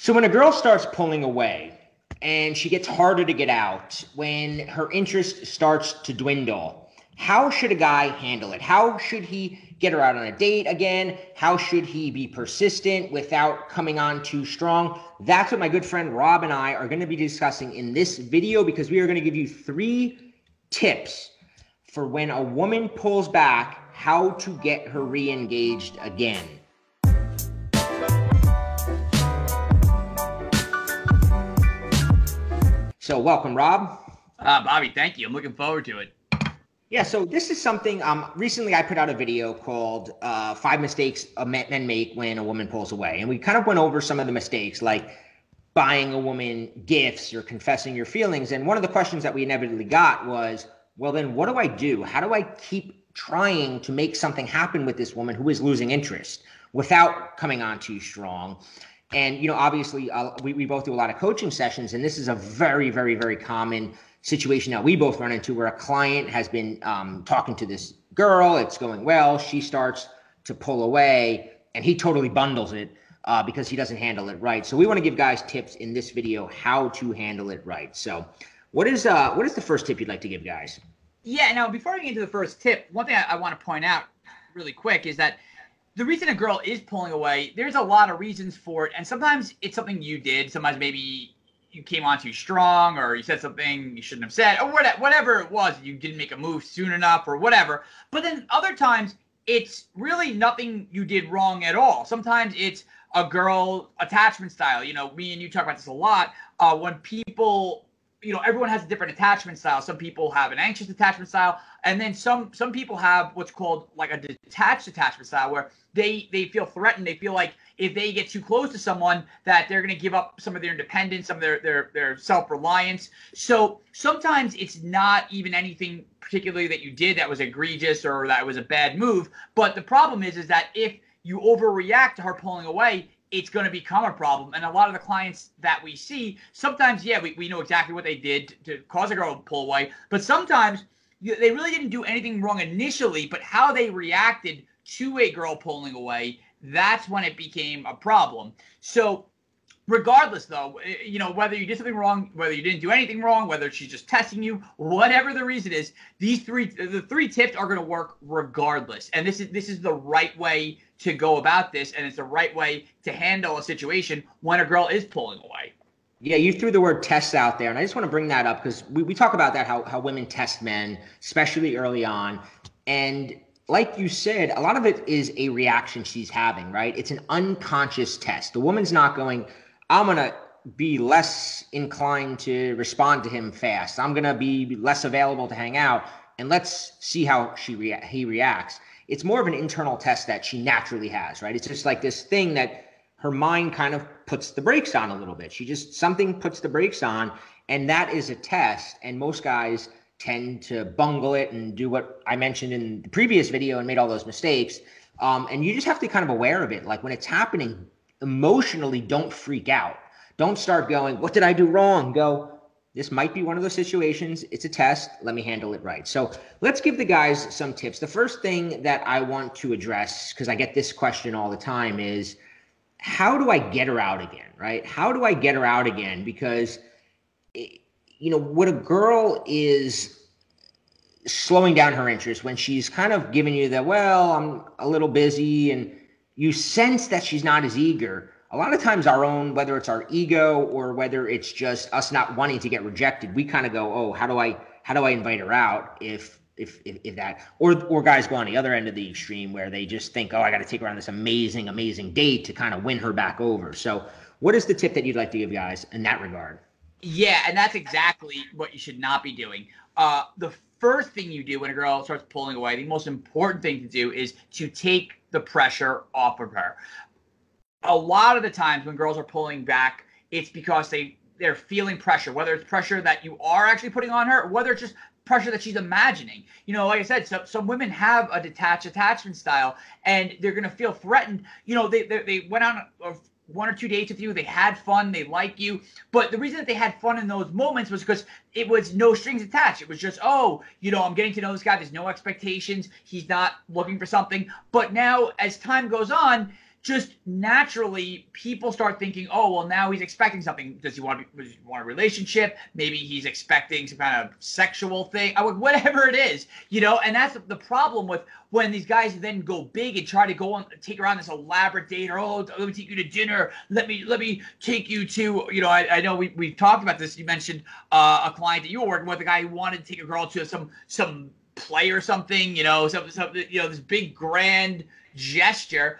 So when a girl starts pulling away and she gets harder to get out, when her interest starts to dwindle, how should a guy handle it? How should he get her out on a date again? How should he be persistent without coming on too strong? That's what my good friend Rob and I are going to be discussing in this video, because we are going to give you 3 tips for when a woman pulls back, how to get her re-engaged again. So welcome, Rob. Bobby, thank you. I'm looking forward to it. Yeah, so this is something, recently I put out a video called 5 Mistakes Men Make When a Woman Pulls Away. And we kind of went over some of the mistakes, like buying a woman gifts or confessing your feelings. And one of the questions that we inevitably got was, well, then what do I do? How do I keep trying to make something happen with this woman who is losing interest without coming on too strong? And, you know, obviously, we both do a lot of coaching sessions, and this is a very, very, very common situation that we both run into, where a client has been talking to this girl. It's going well. She starts to pull away, and he totally bundles it because he doesn't handle it right. So we want to give guys tips in this video how to handle it right. So what is the first tip you'd like to give guys? Yeah, now, before we get into the first tip, one thing I want to point out really quick is that the reason a girl is pulling away, there's a lot of reasons for it. And sometimes it's something you did. Sometimes maybe you came on too strong, or you said something you shouldn't have said, or whatever it was. You didn't make a move soon enough or whatever. But then other times it's really nothing you did wrong at all. Sometimes it's a girl attachment style. You know, me and you talk about this a lot. When people, you know, everyone has a different attachment style. Some people have an anxious attachment style, and then some people have what's called like a detached attachment style, where they feel threatened. They feel like if they get too close to someone, that they're going to give up some of their independence, some of their self-reliance. So sometimes it's not even anything particularly that you did that was egregious or that was a bad move. But the problem is that if you overreact to her pulling away, it's going to become a problem. And a lot of the clients that we see, sometimes, yeah, we know exactly what they did to cause a girl to pull away. But sometimes they really didn't do anything wrong initially, but how they reacted to a girl pulling away, that's when it became a problem. So regardless, though, you know, whether you did something wrong, whether you didn't do anything wrong, whether she's just testing you, whatever the reason is, the 3 tips are going to work regardless. And this is the right way to go about this, and it's the right way to handle a situation when a girl is pulling away. Yeah, you threw the word tests out there, and I just want to bring that up because we talk about that, how women test men, especially early on. And like you said, a lot of it is a reaction she's having, right? It's an unconscious test. The woman's not going, I'm going to be less inclined to respond to him fast. I'm going to be less available to hang out, and let's see how he reacts. It's more of an internal test that she naturally has, right? It's just like this thing that her mind kind of puts the brakes on a little bit. Something puts the brakes on, and that is a test. And most guys tend to bungle it and do what I mentioned in the previous video and made all those mistakes. And you just have to be kind of aware of it. Like when it's happening, emotionally, don't freak out. Don't start going, what did I do wrong? Go, this might be one of those situations. It's a test. Let me handle it right. So let's give the guys some tips. The first thing that I want to address, because I get this question all the time, is how do I get her out again, right? How do I get her out again? Because, you know, what a girl is slowing down her interest when she's kind of giving you that, well, I'm a little busy, and you sense that she's not as eager. A lot of times our own, whether it's our ego or whether it's just us not wanting to get rejected, we kind of go, oh, how do I invite her out if that, or guys go on the other end of the extreme where they just think, oh, I got to take her on this amazing date to kind of win her back over. So what is the tip that you'd like to give guys in that regard? Yeah, and that's exactly what you should not be doing. The first thing you do when a girl starts pulling away, the most important thing to do is to take the pressure off of her. A lot of the times when girls are pulling back, it's because they're feeling pressure, whether it's pressure that you are actually putting on her, or whether it's just pressure that she's imagining. You know, like I said, some women have a detached attachment style, and they're going to feel threatened. You know, they went on 1 or 2 dates with you, they had fun, they like you, but the reason that they had fun in those moments was because it was no strings attached. It was just, oh, you know, I'm getting to know this guy, there's no expectations, he's not looking for something. But now, as time goes on, just naturally people start thinking, oh, well, now he's expecting something. Does he want a relationship? Maybe he's expecting some kind of sexual thing, whatever it is, and that's the problem with when these guys then go big and try to go on, take her on this elaborate date, or, oh, let me take you to dinner. Let me take you to, I know we've talked about this. You mentioned a client that you were working with, a guy who wanted to take a girl to some play or something, this big grand gesture.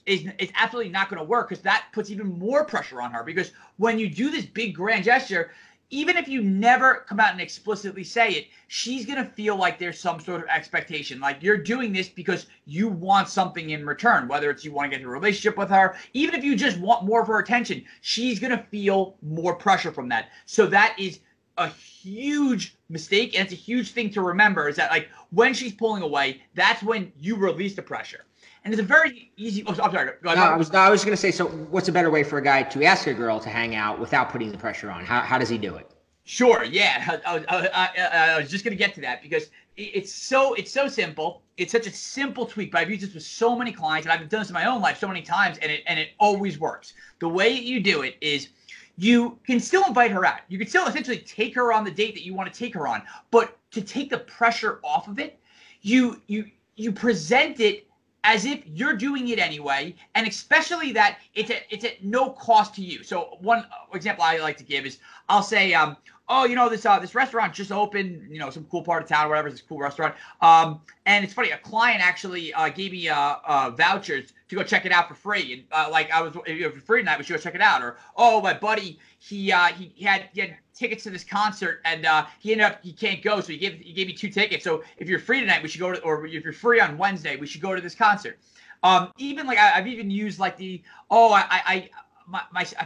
It's absolutely not going to work, because that puts even more pressure on her. Because when you do this big grand gesture, even if you never come out and explicitly say it, she's going to feel like there's some sort of expectation. Like you're doing this because you want something in return, whether it's you want to get into a relationship with her, even if you just want more of her attention, she's going to feel more pressure from that. So that is a huge mistake, and it's a huge thing to remember, is that like when she's pulling away, that's when you release the pressure. And it's a very easy. Oh, I'm sorry. Go ahead. No, I was going to say. So, what's a better way for a guy to ask a girl to hang out without putting the pressure on? How does he do it? Sure. Yeah. I was just going to get to that, because it's so simple. It's such a simple tweak, but I've used this with so many clients, and I've done this in my own life so many times, and it always works. The way you do it is, you can still invite her out. You can still essentially take her on the date that you want to take her on, but to take the pressure off of it, you present it as if you're doing it anyway, and especially that it's at no cost to you. So one example I like to give is, I'll say, this restaurant just opened, some cool part of town or whatever, this cool restaurant. And it's funny, a client actually gave me vouchers to go check it out for free. And if you're free tonight, we should go check it out. Or, oh, my buddy, he had tickets to this concert, and he can't go, so he gave me 2 tickets. So if you're free tonight, we should go to, or if you're free on Wednesday, we should go to this concert. Even like I've even used like I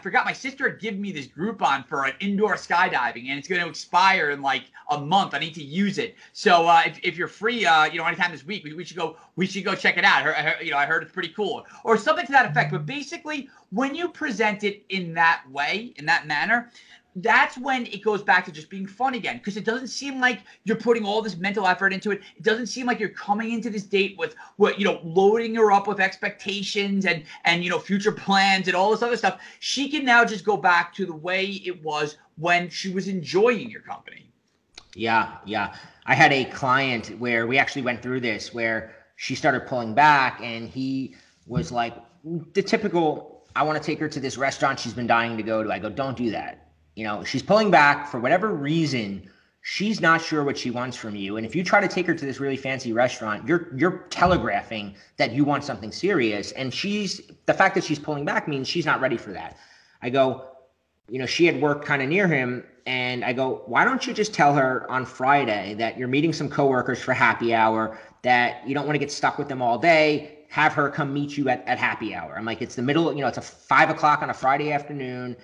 forgot my sister had given me this Groupon for an indoor skydiving, and it's going to expire in like a month. I need to use it. So if you're free, anytime this week, we should go check it out. I heard it's pretty cool, or something to that effect. But basically, when you present it in that way, in that manner, that's when it goes back to just being fun again, because it doesn't seem like you're putting all this mental effort into it. It doesn't seem like you're coming into this date with loading her up with expectations and future plans and all this other stuff. She can now just go back to the way it was when she was enjoying your company. Yeah. I had a client where we actually went through this, where she started pulling back, and he was like, the typical, I want to take her to this restaurant she's been dying to go to. I go, don't do that. She's pulling back for whatever reason. She's not sure what she wants from you. And if you try to take her to this really fancy restaurant, you're telegraphing that you want something serious. And the fact that she's pulling back means she's not ready for that. I go, she had worked kind of near him. And I go, why don't you just tell her on Friday that you're meeting some coworkers for happy hour, that you don't want to get stuck with them all day. Have her come meet you at happy hour. I'm like, it's the middle, it's a 5 o'clock on a Friday afternoon.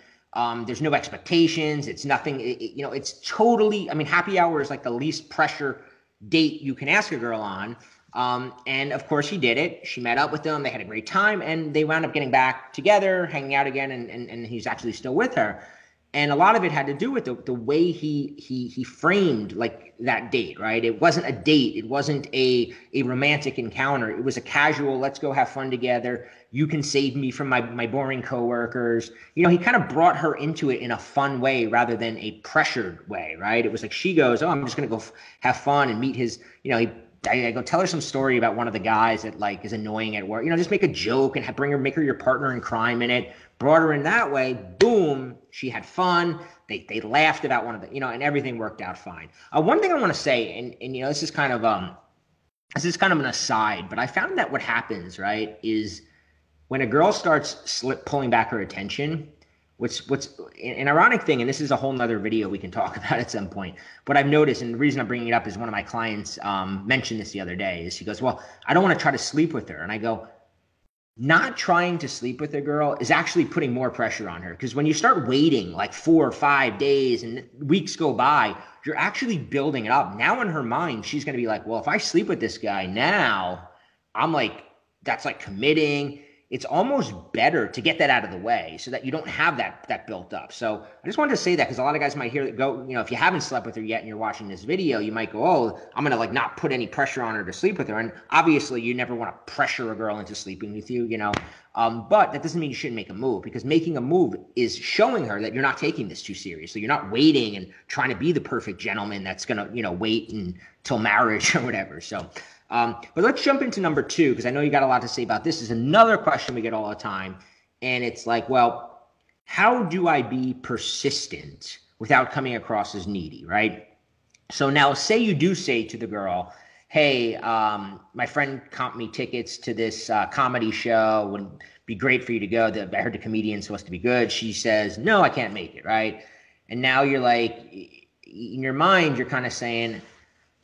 There's no expectations. It's nothing, it's totally, happy hour is like the least pressure date you can ask a girl on. And of course he did it. She met up with them. They had a great time, and they wound up getting back together, hanging out again. And he's actually still with her. And a lot of it had to do with the way he framed like that date, right? It wasn't a date. It wasn't a romantic encounter. It was a casual, let's go have fun together. You can save me from my boring coworkers. He kind of brought her into it in a fun way rather than a pressured way, right? It was like she goes, oh, I'm just going to go have fun and meet his, I go tell her some story about one of the guys that like is annoying at work. Just make a joke and make her your partner in crime in it. Brought her in that way. Boom. She had fun. They laughed about one of the, and everything worked out fine. One thing I want to say, and this is kind of an aside, but I found that what happens, right, is when a girl starts pulling back her attention, what's an ironic thing, and this is a whole nother video we can talk about at some point, what I've noticed, and the reason I'm bringing it up is one of my clients mentioned this the other day, is she goes, well, I don't want to try to sleep with her. And I go, not trying to sleep with a girl is actually putting more pressure on her, because when you start waiting like 4 or 5 days and weeks go by, you're actually building it up. Now in her mind, she's going to be like, well, if I sleep with this guy now, I'm like, that's like committing. it's almost better to get that out of the way so that you don't have that built up. So I just wanted to say that because a lot of guys might hear it go, if you haven't slept with her yet and you're watching this video, you might go, oh, I'm going to like not put any pressure on her to sleep with her. And obviously you never want to pressure a girl into sleeping with you, but that doesn't mean you shouldn't make a move, because making a move is showing her that you're not taking this too seriously. You're not waiting and trying to be the perfect gentleman that's going to, wait until marriage or whatever. So, but let's jump into number 2, because I know you got a lot to say about this. This is another question we get all the time. And it's like, well, how do I be persistent without coming across as needy, right? So now say you do say to the girl, hey, my friend comped me tickets to this comedy show. Would be great for you to go. I heard the comedian's supposed to be good. She says, no, I can't make it, right? And now you're like, in your mind, you're kind of saying,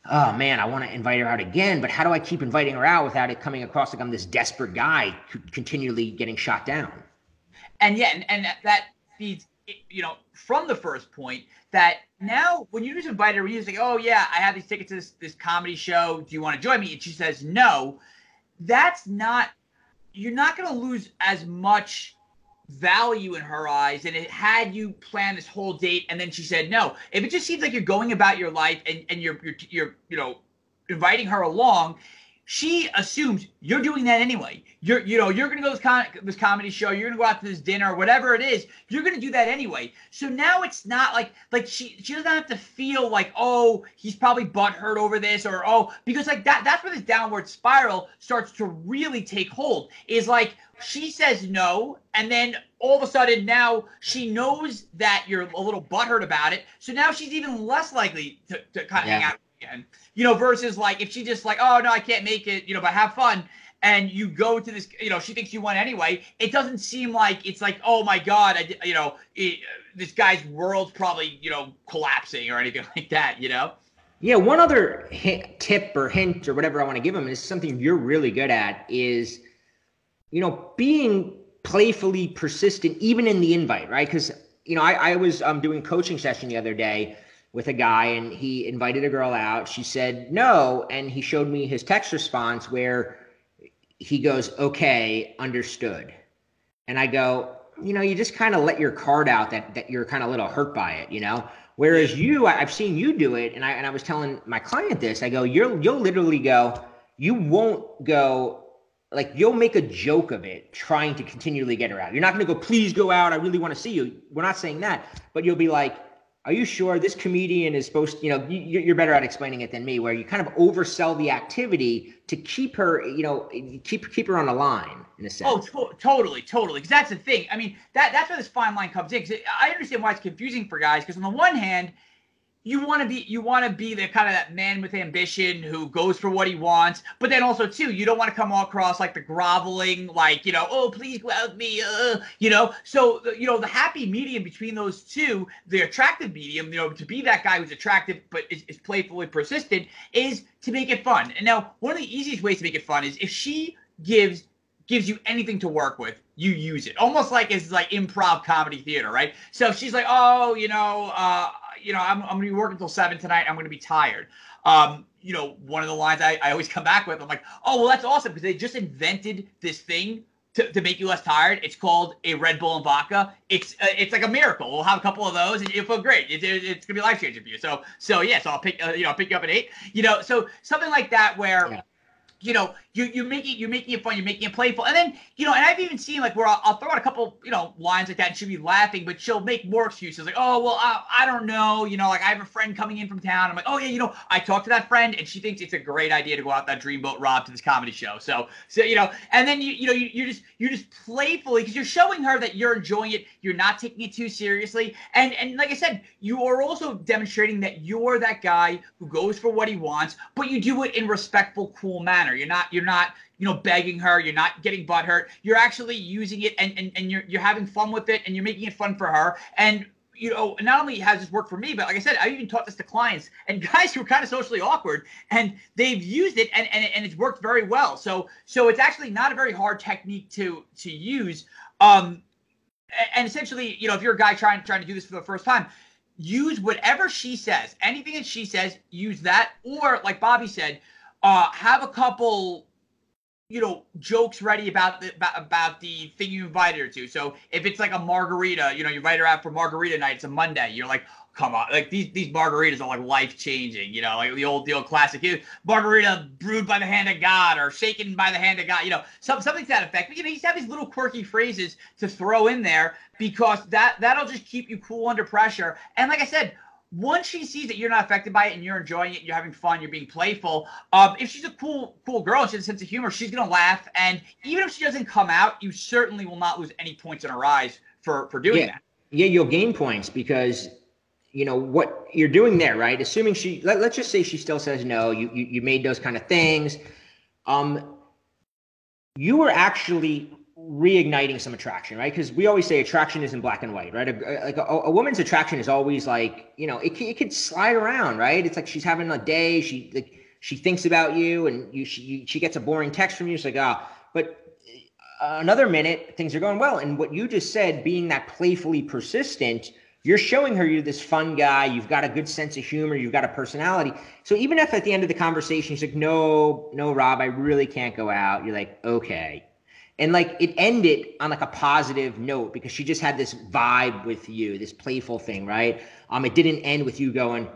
oh man, I want to invite her out again, but how do I keep inviting her out without it coming across like I'm this desperate guy continually getting shot down? And yeah, and that feeds, from the first point, that now when you just invite her, you say, oh yeah, I have these tickets to this comedy show. Do you want to join me? And she says no. You're not going to lose as much value in her eyes and it had you plan this whole date and then she said no. If it just seems like you're going about your life and you're inviting her along, she assumes you're doing that anyway. You're going to go to this comedy show. You're going to go out to this dinner, whatever it is. You're going to do that anyway. So now it's not like she doesn't have to feel like, oh, he's probably butthurt over this, or oh, because like that's where this downward spiral starts to really take hold. Is like she says no, and then all of a sudden now she knows that you're a little butthurt about it. So now she's even less likely to kind of hang out again. Versus like if she just like, oh no, I can't make it, but have fun, and you go to this, she thinks you won anyway. It doesn't seem like it's like, oh my God, this guy's world's probably, collapsing or anything like that, Yeah, one other tip or hint or whatever I want to give him is something you're really good at is, being playfully persistent even in the invite, right? Because, I was doing coaching session the other day with a guy and he invited a girl out. She said no, and he showed me his text response where he goes, okay, understood. And I go, you just kind of let your card out that you're kind of a little hurt by it, Whereas I've seen you do it, and I was telling my client this. I go, you'll literally go, you won't go, like you'll make a joke of it, trying to continually get her out. You're not going to go, please go out, I really want to see you. We're not saying that, but you'll be like, are you sure this comedian is supposed to, you're better at explaining it than me, where you kind of oversell the activity to keep her, keep her on the line in a sense. Oh, totally. Because that's the thing. I mean, that's where this fine line comes in. Because I understand why it's confusing for guys. Because on the one hand, you want to be the kind of that man with ambition who goes for what he wants, but then also too, you don't want to come across like the groveling, like, oh, please go out with me, So, the happy medium between those two, the attractive medium, to be that guy who's attractive but is playfully persistent, is to make it fun. And now, one of the easiest ways to make it fun is if she gives you anything to work with, you use it. Almost like it's like improv comedy theater, right? So if she's like, oh, I'm going to be working until 7 tonight. I'm going to be tired. One of the lines I always come back with, I'm like, oh, well, that's awesome because they just invented this thing to make you less tired. It's called a Red Bull and vodka. It's like a miracle. We'll have a couple of those and you'll feel great. It's going to be life changing for you. So I'll pick you up at 8. So something like that where. Yeah. You're making it fun, you're making it playful, and then and I've even seen like where I'll throw out a couple lines like that, and she'll be laughing, but she'll make more excuses like, oh well, I don't know, like I have a friend coming in from town. I'm like, oh yeah, I talked to that friend, and she thinks it's a great idea to go out that dreamboat Rob to this comedy show. So and then you're just playfully, because you're showing her that you're enjoying it, you're not taking it too seriously, and like I said, you are also demonstrating that you're that guy who goes for what he wants, but you do it in respectful, cool manner. You're not begging her. You're not getting butthurt. You're actually using it and you're having fun with it and you're making it fun for her. And not only has this worked for me, but like I said, I even taught this to clients and guys who are kind of socially awkward, and they've used it and it's worked very well. So it's actually not a very hard technique to use. And essentially, if you're a guy trying to do this for the first time, use whatever she says, anything that she says, use that. Or like Bobby said, have a couple jokes ready about the thing you invited her to. So if it's like a margarita, you invite her out for margarita night. It's a Monday. You're like, come on, like these margaritas are like life changing. Like the old classic margarita brewed by the hand of God or shaken by the hand of God. Something to that effect. But you just have these little quirky phrases to throw in there because that'll just keep you cool under pressure. And like I said, once she sees that you're not affected by it and you're enjoying it, you're having fun, you're being playful. If she's a cool girl and she has a sense of humor, she's gonna laugh. And even if she doesn't come out, you certainly will not lose any points in her eyes for doing that. Yeah, you'll gain points because what you're doing there, right? Assuming let's just say she still says no. You made those kind of things. You were actually reigniting some attraction, right? Because we always say attraction isn't black and white, right? A woman's attraction is always like, it could slide around, right? It's like she's having a day, she thinks about you, and she gets a boring text from you. It's like, but another minute things are going well. And what you just said, being that playfully persistent, you're showing her you're this fun guy. You've got a good sense of humor. You've got a personality. So even if at the end of the conversation she's like, no, Rob, I really can't go out. You're like, okay. And like it ended on like a positive note because she just had this vibe with you, this playful thing, right? It didn't end with you going,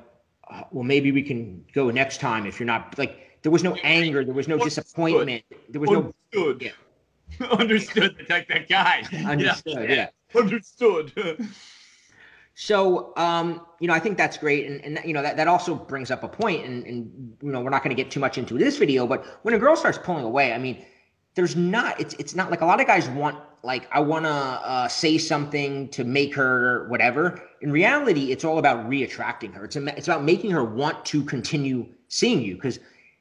well, maybe we can go next time if you're not like. There was no anger, there was no disappointment, there was no. Understood. Yeah. Understood. That guy. Understood. Yeah. Understood. So, I think that's great. And that also brings up a point, and we're not going to get too much into this video, but when a girl starts pulling away, I mean, it's not like a lot of guys want, like, I want to say something to make her whatever. In reality, it's all about re-attracting her. It's about making her want to continue seeing you because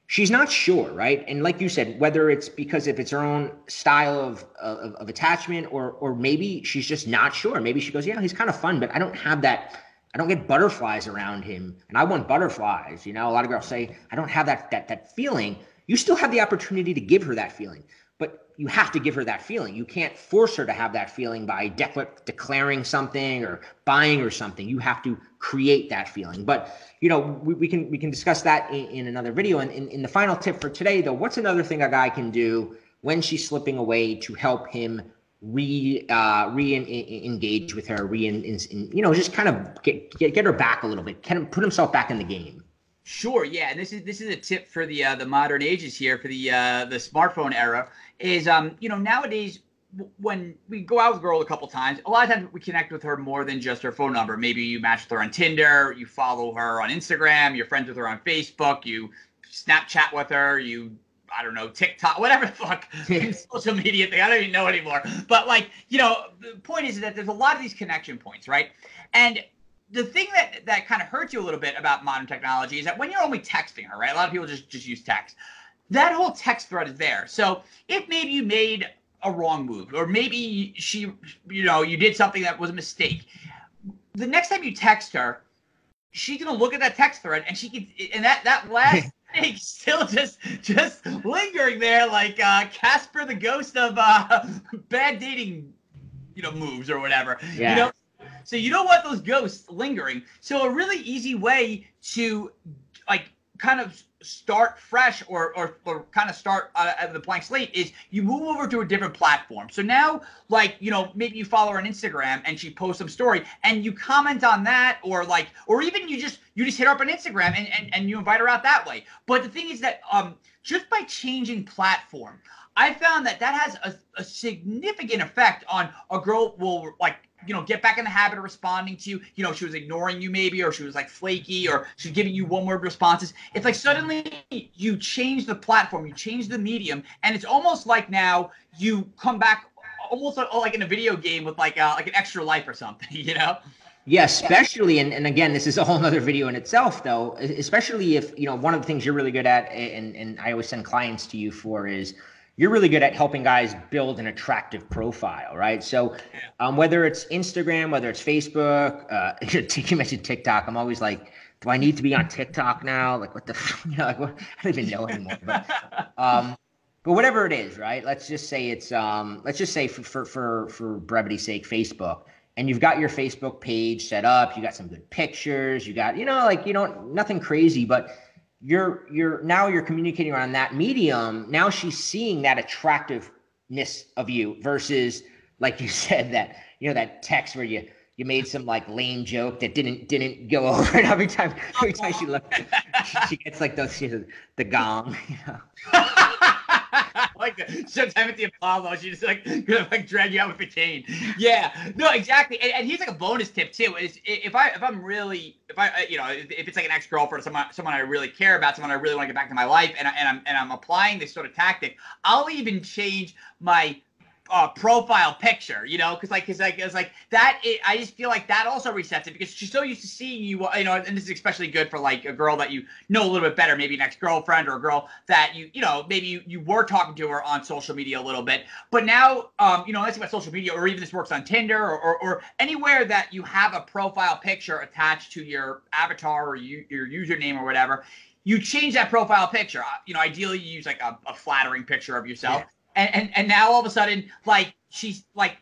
she's not sure, right? And like you said, whether it's because if it's her own style of attachment or maybe she's just not sure. Maybe she goes, yeah, he's kind of fun, but I don't have that. I don't get butterflies around him, and I want butterflies. A lot of girls say, I don't have that feeling. You still have the opportunity to give her that feeling, but you have to give her that feeling. You can't force her to have that feeling by declaring something or buying or something. You have to create that feeling. But we can discuss that in another video. And in the final tip for today, though, what's another thing a guy can do when she's slipping away to help him re-engage with her, just kind of get her back a little bit, kind of put himself back in the game. Sure, yeah, and this is a tip for the modern ages here, for the smartphone era. Is nowadays when we go out with a girl a couple times, a lot of times we connect with her more than just her phone number. Maybe you match with her on Tinder, you follow her on Instagram, you're friends with her on Facebook, you Snapchat with her, I don't know, TikTok, whatever the fuck social media thing. I don't even know anymore. But the point is that there's a lot of these connection points, right? And the thing that kind of hurts you a little bit about modern technology is that when you're only texting her, right? A lot of people just use text. That whole text thread is there. So if maybe you made a wrong move, or maybe you did something that was a mistake, the next time you text her, she's gonna look at that text thread and that last thing still just lingering there like Casper the ghost of bad dating moves or whatever. Yeah. So you don't want those ghosts lingering. So a really easy way to kind of start fresh or kind of start at the blank slate is you move over to a different platform. So now, maybe you follow her on Instagram and she posts some story and you comment on that, or even you just hit her up on Instagram and you invite her out that way. But the thing is that just by changing platform, I found that has a significant effect on a girl will get back in the habit of responding to you. She was ignoring you maybe, or she was flaky, or she's giving you one-word responses. It's suddenly you change the platform, you change the medium, and it's almost like now you come back almost like in a video game with an extra life or something, Yeah, especially, and again, this is a whole other video in itself, though, especially if, one of the things you're really good at, and I always send clients to you for, is you're really good at helping guys build an attractive profile, right? So whether it's Instagram, whether it's Facebook, you mentioned TikTok, I'm always like, do I need to be on TikTok now? What the, I don't even know anymore. But whatever it is, right? Let's just say it's, let's just say for brevity's sake, Facebook. And you've got your Facebook page set up. You got some good pictures. You got, nothing crazy, but you're communicating around that medium. Now she's seeing that attractiveness of you versus, like you said, that, that text where you made some like lame joke that didn't go over, and every time she looked, she gets like those, the gong, Like sometimes at the Apollo, she just gonna drag you out with the cane. Yeah, no, exactly. And here's like a bonus tip too: is if it's like an ex-girlfriend, someone I really care about, someone I really want to get back to my life, and I'm applying this sort of tactic, I'll even change my profile picture, because I just feel like that also resets it, because she's so used to seeing you, and this is especially good for like a girl that you know a little bit better, maybe an ex-girlfriend or a girl that maybe you were talking to her on social media a little bit, but now, let's see about social media, or even this works on Tinder or anywhere that you have a profile picture attached to your avatar or your username or whatever. You change that profile picture. Ideally you use like a flattering picture of yourself. Yeah. And now all of a sudden, like she's like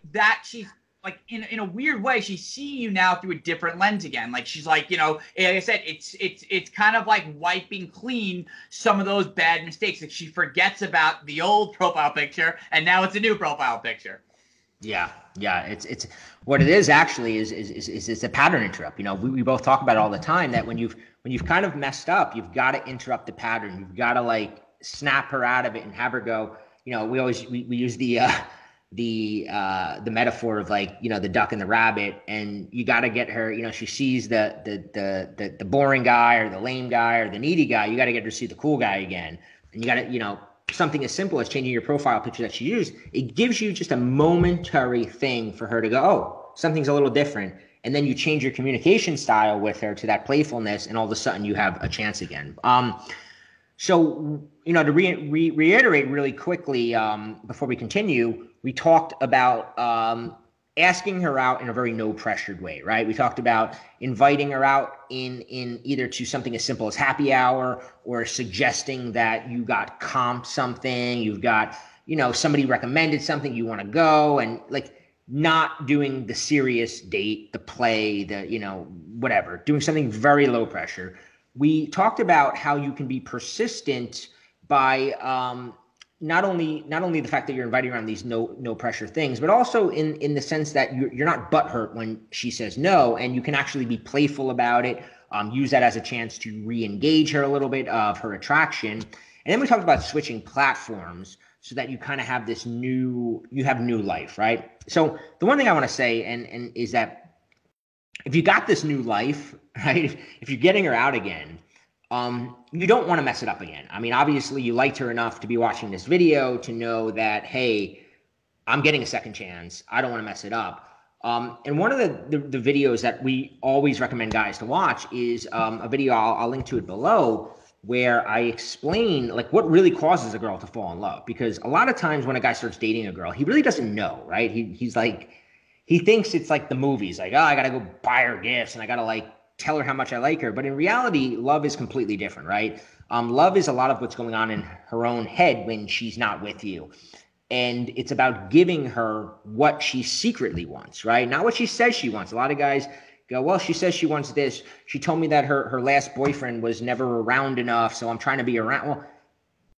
in a weird way, she's seeing you now through a different lens again. Like she's like, like I said, it's kind of like wiping clean some of those bad mistakes. Like she forgets about the old profile picture, and now it's a new profile picture. Yeah. It's what it is actually is it's a pattern interrupt. We both talk about it all the time, that when you've kind of messed up, you've got to interrupt the pattern. You've got to like snap her out of it and have her go. We use the metaphor of like, the duck and the rabbit, and you got to get her, she sees the boring guy or the lame guy or the needy guy. You got to get her to see the cool guy again. And you got to, something as simple as changing your profile picture that she used, it gives you just a momentary thing for her to go, oh, something's a little different. And then you change your communication style with her to that playfulness, and all of a sudden you have a chance again. So, to reiterate really quickly, before we continue, we talked about asking her out in a very no-pressured way, right? We talked about inviting her out in either to something as simple as happy hour, or suggesting that you got comped something, you've got, somebody recommended something, you want to go, and like not doing the serious date, the play, whatever, doing something very low pressure. We talked about how you can be persistent by not only the fact that you're inviting her on these no pressure things, but also in the sense that you're not butthurt when she says no, and you can actually be playful about it. Use that as a chance to re-engage her a little bit of her attraction. And then we talked about switching platforms so that you kind of have new life, right? So the one thing I want to say and is that if you got this new life, right, if you're getting her out again, you don't want to mess it up again. I mean, obviously you liked her enough to be watching this video to know that, hey, I'm getting a second chance. I don't want to mess it up. And one of the videos that we always recommend guys to watch is a video, I'll link to it below, where I explain like what really causes a girl to fall in love. Because a lot of times when a guy starts dating a girl, he really doesn't know, right? He's like, he thinks it's like the movies, like, oh, I got to go buy her gifts and I got to like tell her how much I like her. But in reality, love is completely different, right? Love is a lot of what's going on in her own head when she's not with you. And it's about giving her what she secretly wants, right? Not what she says she wants. A lot of guys go, well, she says she wants this. She told me that her last boyfriend was never around enough, so I'm trying to be around. Well,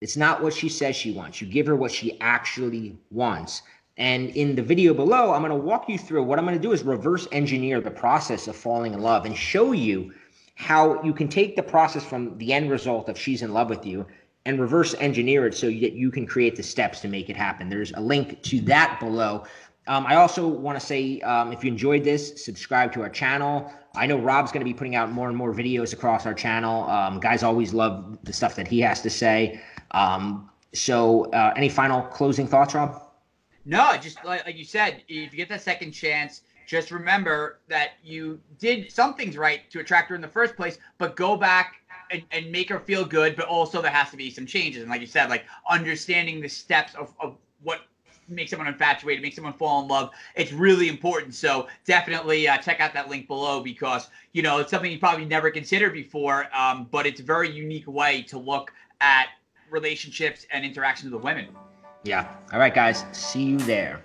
it's not what she says she wants. You give her what she actually wants. And in the video below, I'm going to walk you through what I'm going to do is reverse engineer the process of falling in love and show you how you can take the process from the end result of she's in love with you and reverse engineer it so that you can create the steps to make it happen. There's a link to that below. I also want to say, if you enjoyed this, subscribe to our channel. I know Rob's going to be putting out more and more videos across our channel. Guys always love the stuff that he has to say. So any final closing thoughts, Rob? No, just like you said, if you get that second chance, just remember that you did some things right to attract her in the first place, but go back and make her feel good, but also there has to be some changes. And like you said, like understanding the steps of what makes someone infatuated, makes someone fall in love, it's really important. So definitely check out that link below because, it's something you probably never considered before, but it's a very unique way to look at relationships and interactions with women. Yeah. All right, guys. See you there.